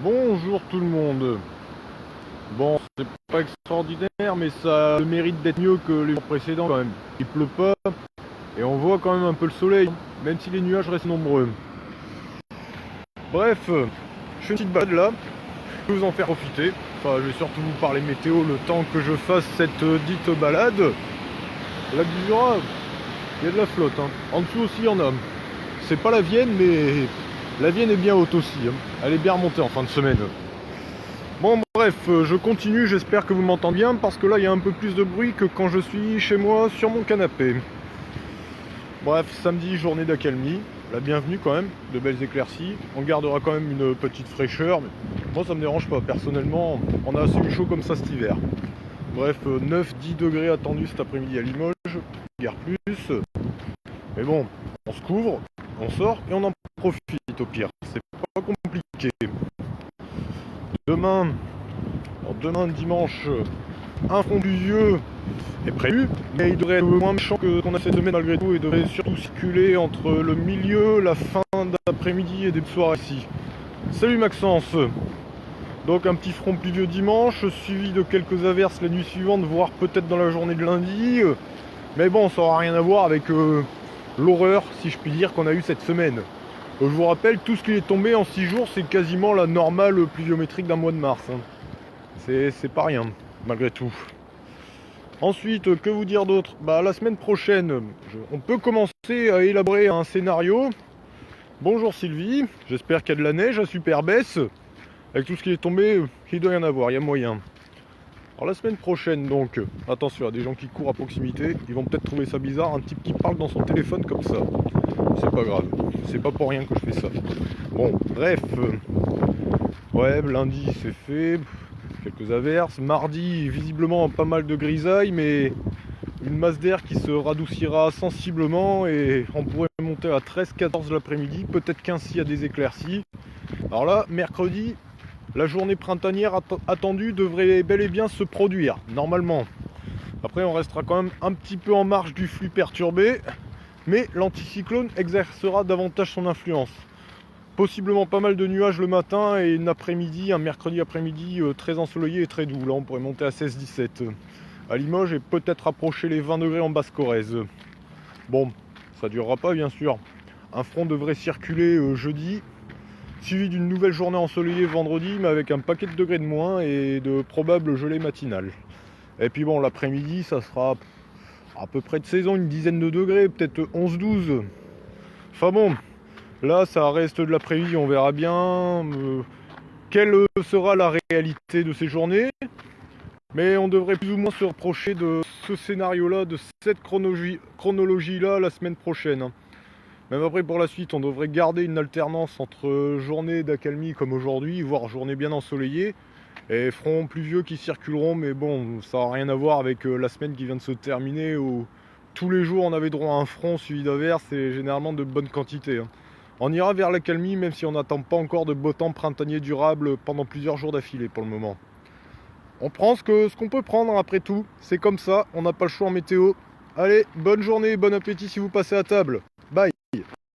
Bonjour tout le monde. Bon, c'est pas extraordinaire, mais ça a le mérite d'être mieux que les jours précédents quand même. Il pleut pas, et on voit quand même un peu le soleil, même si les nuages restent nombreux. Bref, je fais une petite balade là, je vais vous en faire profiter. Enfin, je vais surtout vous parler météo le temps que je fasse cette dite balade. Lac du Jura, il y a de la flotte, hein. En dessous aussi il y en a. C'est pas la Vienne, mais la Vienne est bien haute aussi, hein. Elle est bien remontée en fin de semaine. Bon bref, je continue, j'espère que vous m'entendez bien parce que là il y a un peu plus de bruit que quand je suis chez moi sur mon canapé. Bref, samedi, journée d'accalmie, la bienvenue quand même, de belles éclaircies. On gardera quand même une petite fraîcheur, mais moi ça me dérange pas, personnellement, on a assez eu chaud comme ça cet hiver. Bref, 9-10 degrés attendus cet après-midi à Limoges, guère plus. Mais bon, on se couvre, on sort et on en profite au pire, c'est pas compliqué. Demain, dimanche, un front pluvieux est prévu, mais il devrait être moins méchant que ce qu'on a cette semaine malgré tout, et devrait surtout circuler entre le milieu, la fin d'après-midi et des soirs ici. Salut Maxence. Donc un petit front pluvieux dimanche, suivi de quelques averses la nuit suivante, voire peut-être dans la journée de lundi. Mais bon, ça n'aura rien à voir avec l'horreur, si je puis dire, qu'on a eu cette semaine. Je vous rappelle, tout ce qui est tombé en 6 jours, c'est quasiment la normale pluviométrique d'un mois de mars, hein. C'est pas rien, malgré tout. Ensuite, que vous dire d'autre? La semaine prochaine, on peut commencer à élaborer un scénario. Bonjour Sylvie, j'espère qu'il y a de la neige à Superbès. Avec tout ce qui est tombé, il doit y en avoir, il y a moyen. Alors la semaine prochaine donc, attention, il y a des gens qui courent à proximité, ils vont peut-être trouver ça bizarre, un type qui parle dans son téléphone comme ça. C'est pas grave, c'est pas pour rien que je fais ça. Bon, bref, ouais, lundi c'est fait, quelques averses. Mardi, visiblement pas mal de grisailles, mais une masse d'air qui se radoucira sensiblement et on pourrait monter à 13-14 l'après-midi, peut-être qu'ainsi à des éclaircies. Alors là, mercredi, la journée printanière attendue devrait bel et bien se produire, normalement. Après, on restera quand même un petit peu en marge du flux perturbé, mais l'anticyclone exercera davantage son influence. Possiblement pas mal de nuages le matin et un mercredi après-midi très ensoleillé et très doux. Là, on pourrait monter à 16-17 à Limoges et peut-être approcher les 20 degrés en Basse-Corrèze. Bon, ça durera pas bien sûr. Un front devrait circuler jeudi, suivi d'une nouvelle journée ensoleillée vendredi, mais avec un paquet de degrés de moins et de probables gelées matinales. Et puis bon, l'après-midi, ça sera à peu près de saison, une dizaine de degrés, peut-être 11-12. Enfin bon, là, ça reste de l'après-midi, on verra bien quelle sera la réalité de ces journées. Mais on devrait plus ou moins se rapprocher de ce scénario-là, de cette chronologie-là la semaine prochaine. Même après, pour la suite, on devrait garder une alternance entre journées d'accalmie comme aujourd'hui, voire journées bien ensoleillées, et fronts pluvieux qui circuleront, mais bon, ça n'a rien à voir avec la semaine qui vient de se terminer, où tous les jours on avait droit à un front suivi d'averses, et généralement de bonne quantité, hein. On ira vers l'accalmie, même si on n'attend pas encore de beau temps printanier durable pendant plusieurs jours d'affilée pour le moment. On prend ce qu'on peut prendre après tout, c'est comme ça, on n'a pas le choix en météo. Allez, bonne journée, bon appétit si vous passez à table. Bye.